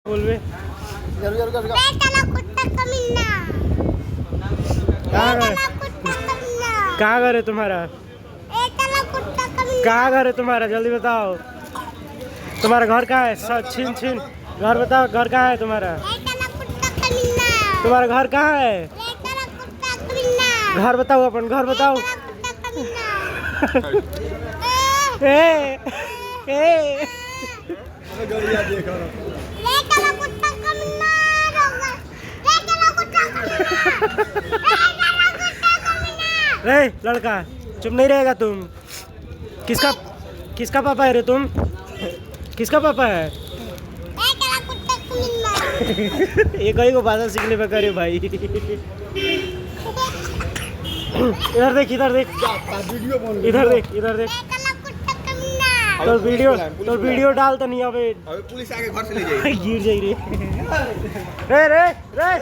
बोल बे कहाँ घर है तुम्हारा? कहाँ घर है तुम्हारा? जल्दी बताओ। तुम्हारा घर कहाँ है? छीन छीन घर बताओ। घर कहाँ है तुम्हारा? तुम्हारा घर कहाँ है? घर बताओ, अपन घर बताओ। ए, ए। रे लड़का चुप नहीं रहेगा तुम। किसका पापा है रे तुम? किसका पापा है? ये कहीं को भाषा सीखने पे करे भाई। इधर देख, इधर देख, इधर देख, इधर देख। तो वीडियो डाल तो नहीं अबे पुलिस आके घर से ले जाएगी। गिर जाई रे। रे रे रे